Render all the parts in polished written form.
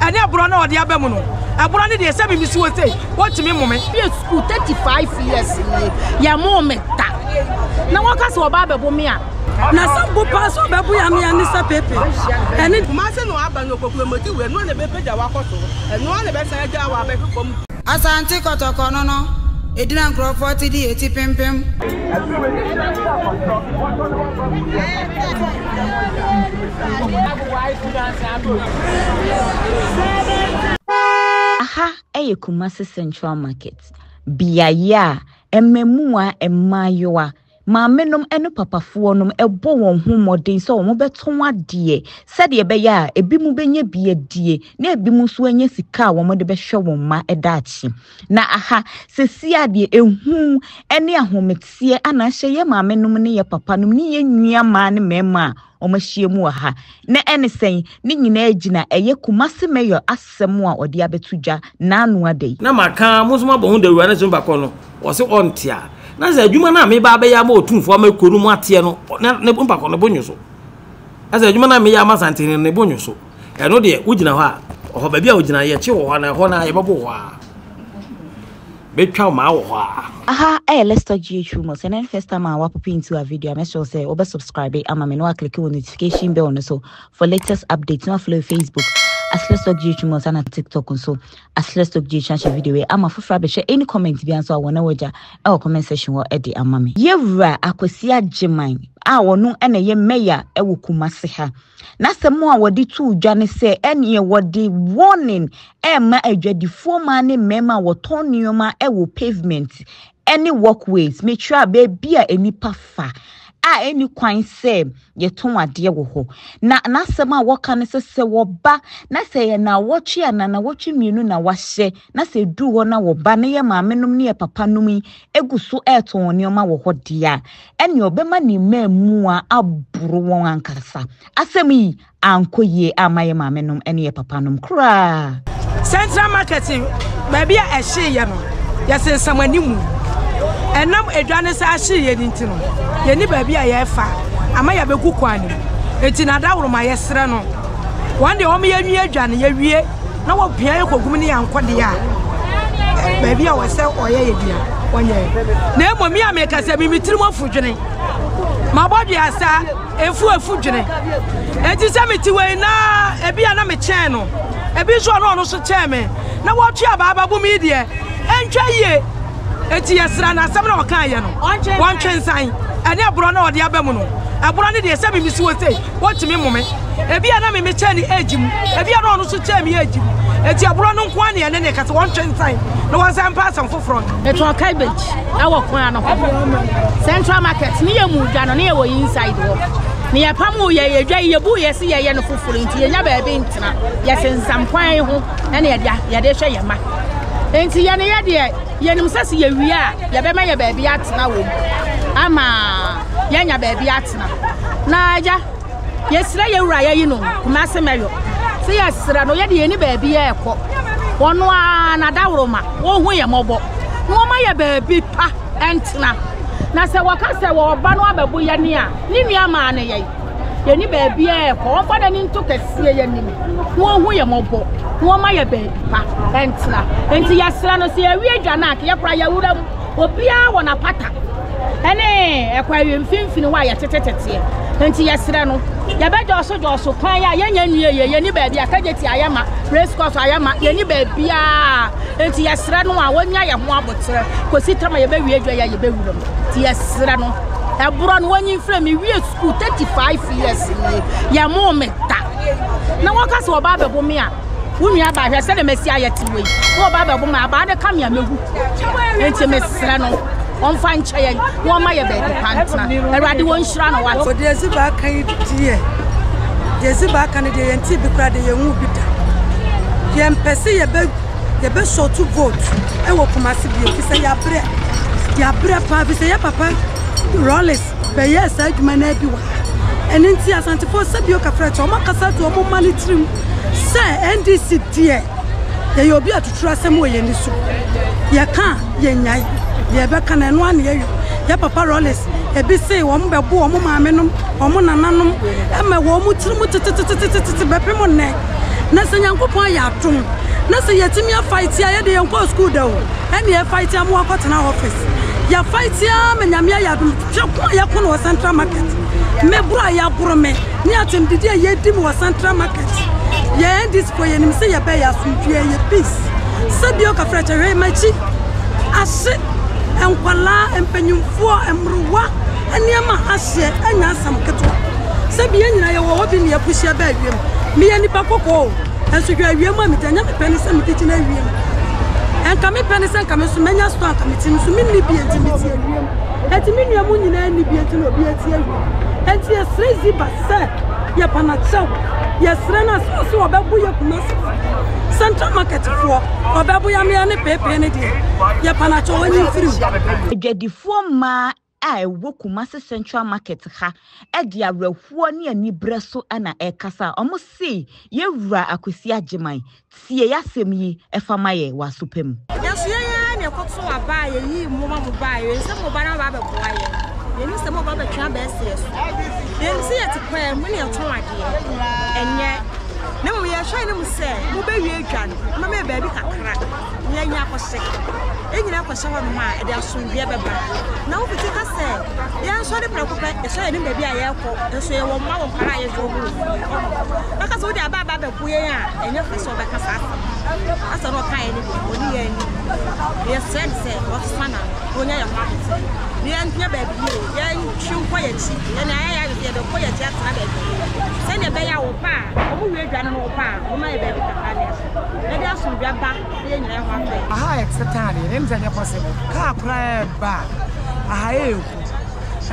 ene abro na ode abemu no abro ne de se me misi wo say what me mome school 35 years ya mome ta na waka so ba bebo me a na sambo pass obebu ya me ani sa pepe ene ma se no aba no kokwe moti we no le be peja wakoso eno le be san ja wa be kom asante kotoko no no edina nkrofo ti di eti pempem aha eye Kumasi Central Market biaya ememua emayoa maamenom eno papafo nom ebo won ho modern so won beton ade said ye be ya ebi mu benye bie die na ebi mu so anya sika won de be hwe won ma edaachi na aha sesi ade ehu ene ahometie ana hye ye maamenom ne ye papanom ne ye nwia ma ne mema omahie mu ha na ene sen ne nyina agina eye Kumasi mayor asem a ode abetudwa na anu adai na maka musuma bo hu da wura na so bakọ no wo se ontia na za adwuma na me ba be ya ma otumfo ma konu mu atie no ne mpako no bonyo so asa adwuma na me ya ma santene ne bonyo so e no de ugina ho a ho ba bia ugina ye che ho na ho na ye babo ho a betwa ma wo ho a aha let's talk GH rumors and then first time I will pop into a video make sure say over subscribe ama me no click on notification bell on so for latest updates no follow Facebook as let's talk GH rumors and TikTok and so as let's talk GH channel video ama fofra be share any comment bi answer wona waja e comment section wo e di ama me yewura akwasi ageman a wono ene ye meya e wo Kumasi ha na semo a wodi tu dwane se ene wodi warning e ma adwadifo ma ne mema wo tonioma e wo pavement any walkways make sure baby a enipa fa a eni kwan se ye ton ade wo ho na asema woka ne se wo ba na se ye na wochi ana na wochi mienu na wahye na se du ho na wo ba ne ye maamenom ne ye papa nom eguso eton ne oma wo ho dia eni obema ni mamu a aburu won ankasa asemi ankoye amaye maamenom ene ye papa nom kra Central Marketing baby a ehye ye no yesen samanimu enam edwane sa ahye ye ntino ye ni baby a ye fa ama ya beku kwani enti na dawro ma ye sere no one day o me yanwi adwane ye wie na wo bia ye kogum ne yankode ya baby a wo se oye ye bia wonye na emomi a me kasa mi mitirimo fudwene ma bodwe asa efu dwene enti se mitiwe na ebia na me chen no ebi so no so chen me na wo twa baba bu mi de entwa ye eti yesra na asem na okan ye no wan twensan ene abro na ode abemu no abro ne de se me misi wo sei wotimi mome ebi ana me chen ni ejim ebi ana no so chen me ejim eti abro no nko ane ene ne kase wan twensan na wan san pass am foforo eto cabbage e wo kwan no Central Market ni ye mu dwa no ne ye wo inside wo ni ya pamu ye dwa ye bu ye se ye no foforo nti ye nya ba ebe ntina ye sensam kwan ho ene ye de hwe ye ma enti ye ne ye de ye nim sase ye wi a ye be ma ye ba bi atena wo ama ye nya ba bi atena na aja ye sira ye wura ye yi no Kumasi mayor se ye sira no ye de ye ni ba bi ye ekọ wono a na dawro ma wo hu ye mobo no ma ye ba bi pa entina na se waka se wo ba no ababu ye ne a ni nua ma ne ye ni ba bi ye ekọ wo fada ni nto kase ye ni wo hu ye mobo no ma ye ba bi pa entina enti ya sira no se ye wi adwana ak ye kura ye wura obia wona pata ene ekwa ye mfimfini wa ye tetetete enti ya sira no ya be joso kwan ya ye nya nwie ye ni ba bi akageti ayama race course ayama ye ni ba bia enti ya sira no a wonya ye ho abotre kosi tama ye be wi adwa ya ye be wura ti ya sira no eburo no wonyi mfra mi wi school 35 years ni ya mo meta na waka so ba bebo me a wunua ba hwe se de mesi ayeti we wo ba bebo ma ba de kamia mehu enti mesira no on fan chaye wo ma ye be pantna erade won hira no wat o de si ba kan die de si ba kan de yenti bi kra de ye hu bi da ye mpese ye be so to vote e wo Kumasi bi o fi se ya bre pa fi se ya papa Rollins be yes adwuma na bi wa eni nti asante fo se bi o kafra cho ma kasa to mo malitrim se NDC die ye obi atutura asem wo ye ni so ye kan ye nyai ye be kan eno ane ye papa Rollins e bi se wo mo be bo wo mo maamenom wo mo nananom e ma wo mo tirimu tititititi be pemo ne na se Nyankopon ya atom na se yetimi fight ya de yenko school da o ene ya fight ya mo akotena office ya fight ya menyamia ya dum ya ko no Central Market me bura ya buru me ni atem didi ya di mo Central Market ya this for yenim se ya be ya sumdue ya peace se bio ka fracha we machi ase enkwala empanyumfo emruwa eniama ahye anya asam keto se bia nyina ye wo obi ne ya pushia ba wiem me ya nipa kokko enso dwa wiem a mitanya me peni se mititi na wiem enka me peni se enka me so menya sto anka me tin so me ni bi enti miti wiem enti me nua mu nyina ni bi enti no bi enti wiem enti ye srezi ba se ye panacho ye srena so obabu ye kumasi Central Market for obabu ya me ne pepe ne die ye panacho wani firi edwadifo ma a ewo Kumasi Central Market ha edi awrahuo ne ani breso ana ekasa omo se yewura akosi ageman tie yasem yi efamaye wa supem yaso ya ne koto aba ye yi moma mo ba ye se mo ba na ba bebo aye ye ni se mo ba be twa ba ese so ye ni se yeti kwa mu ne ton ade enye na mo ye hwa ne mo se mo be wie adwa no ma me ba bi kakra nya nya akose enyina akose ho ma e de asomdie beba na wo fiti ka se ya so de preko pe e so ye ni ba bi aye ko e so ye wo ma wo para ye so ho aka so de aba ba be buye a enye fa so be ka sa asa no kan ni oni ye ni ye sense what sana onya ya ma ni anya ba bi ye chimpo ye chi ye na ya ye de ko ye chi atana ba bi se ne be ya wo pa o mu wie dwa no wo pa o ma ye ba bi ka ne e de asomdie ba ye nyina ho afa aha extend it is possible ka kra ba aha eku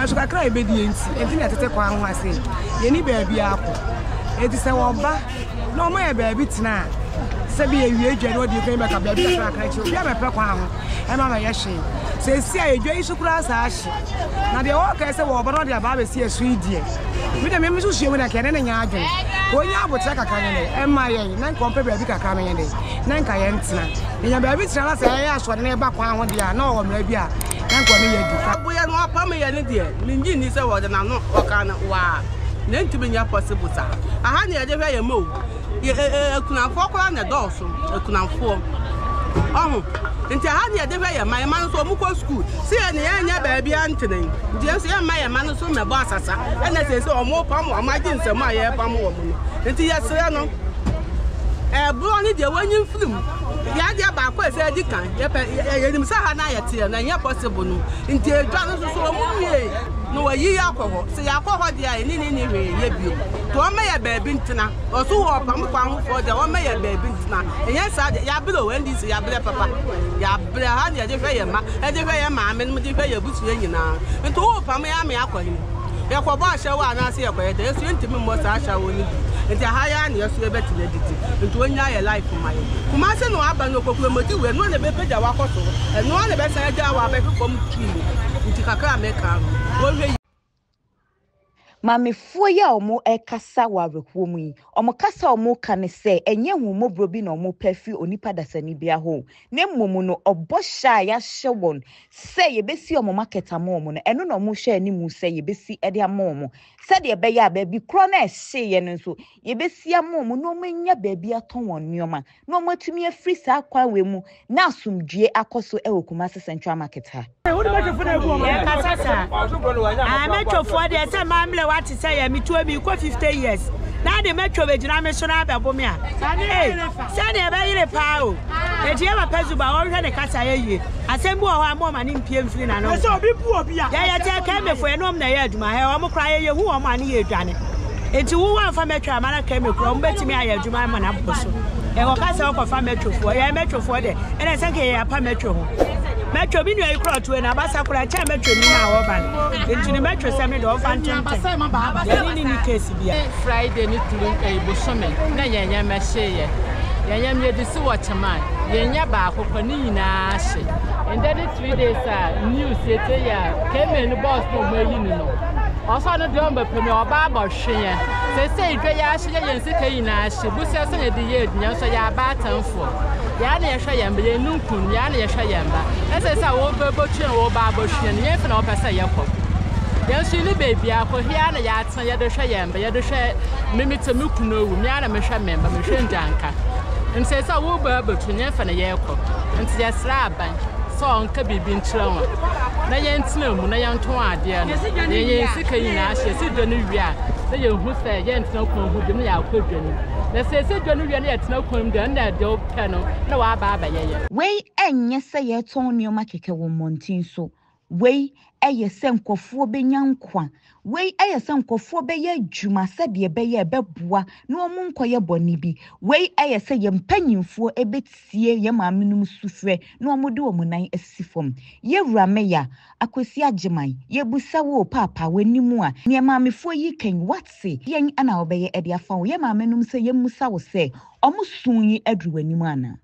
aso ka kra be di enti na tete kwa ho ase ye ni ba bi akọ edi se wo ba no mo ye ba bi tina se bi ye wie dwa no di ko me ka ba bi kra chi obi a me pre kwa ho e ma ye hye se si a edwa isu kra sa hye na de wo ka se wo ba no de ba be si esu idie mi de me so suye we na ke ne nya adwen ko nya abotra kakra ne e ma ye na kompe ba bi kakra me ye de na nka ye ntina nya ba bi tina la se ye aso de ne ba kwa ho de a na wo mra bi a na nko me ye di abu ya no apa me ye ne de ni ngi ni se wo de na no o ka na wa na ntimi nya possible sa aha ne ye de hwe ye mo ye ekunafo kwa na doso ekunafo ohu nti aha ne ye de hwe ye man so mu ko school si ye ne ye nya ba bi antene ndi so ye man so me bo asasa ena se o mo pam o ma gi nsem a ye pam wo mu nti ye sere no bro ni de wanyi film ya dia ba ko ese di kan ye nim sa ha na ye tie na nya possible no nti edwa no so mo wie no wa yi akọ se ya akọ dia ni we ye bio to o me ye ba bi ntina o so wo pam kwa ho fo dia o me ye ba bi ntina enye sa ya bi lo wendi se ya bi papa ya bi ha ne de hwe ye ma e de hwe ye ma me no de hwe ye busu ye nyina nti wo pam ya me akọ ni ye ko ba hye wa na se ye ko ye de so ntimi mo sa hye wo ni nti ha ya ne so ye beti na diti nti onya ye life ma ye kuma se no aba no kokuro moti we no ne be peja wa koso no ne be sa ja wa be kom twi nti kakra me ka wo Mamefo ya omo ekasa wa rehuo mu yi omo kasa omo ka ne se enye humobro bi na omo pafi onipa dasani bia ho na mmomu no obosha ya hyewon se yebesi omo market amomo no eno na omo hwe ani mu se yebesi ede amomo se de be ya ba bi kro na ehye ye no so yebesi amomo no manya ba bi aton won nioma na omo atumi afri sa kwa we mu na asumdue akoso ewo Kumasi Central Market ha what to say, me to me 50 years. Now the metro vegina me so na be bo me a. Say na be yire pa o. E je ma pezu ba o hwe ne kasa ye. Asembu o ha mo ma ni mpie mfiri na no. So obi bu obi a. Ya te ka me fo enom na ye aduma he o mo kra ye hu o ma ni ye adwane. Enti wo wan fa metro amana ka me kro mo betimi aye aduma ma na bo so. E wo kasa o ko fa metro fo ye metro fo de. E na sanke ye pa metro ho. Metro bi no e kro to na basa kra cha metro ni na wo ban. Enti ni metro se me do fa ntem. Ya ni case bia. Friday ni tulu bo so me na yenya ma hye ye. Yenya me de si watch man. Yenya ba akokọ ni nyina hye. And then 3 days news ete ya keme ni boss no mayi ni no. Also no do mbe pe me oba ba hwe ye. Se idwe ya hye ye nsi kai na hye. Bu se se de ye dunya so ya ba tanfo. Ya na ye hwe ye mbe ye nunkun ya na ye hwe ye mba. Ese sa wo be bo twen wo ba bo hwe ni ye fe na wo pese ye kọ. Then she ni baby ako here na ya tan ya de hwe yemba ya de hwe mimite mekuno wu mi ana me hwe memba me hwe ndanka. Nse sa wo ba betunye fa na ye kɔ. Nti ya sra aban. So onka bibi nkyerɛ wo. Na ye ntina mu na ye nto ade no. Ye sika nyina ahye si dwa no wi a. Na ye hu sɛ ye ntina kon hu de na ya akɔdwa no. Na se dwa no wi na ye ntina kon de na de opɛ no na wa aba ye. Wei enye sɛ ye ton nneɔma keke wo montin so. Wei eye sɛ nkɔfoɔ benya nkwa. Wei eye sɛ nkɔfoɔ bɛyɛ adwuma sɛdeɛ bɛyɛ bɛboa na ɔmo nkɔyɛ bɔne bi. Wei eye sɛ ye mpanyimfoɔ ebetie ye maamenum sufrɛ na ɔmo de ɔmo nan asifom. Ye wurameya akwasi agyeman ye busa wo papa wanimu a ne maamefoɔ yi kan watse yen ana obɛyɛ ade afa wo ye maamenum sɛ ye musa wo sɛ ɔmo sun yi aduru wanimu ana.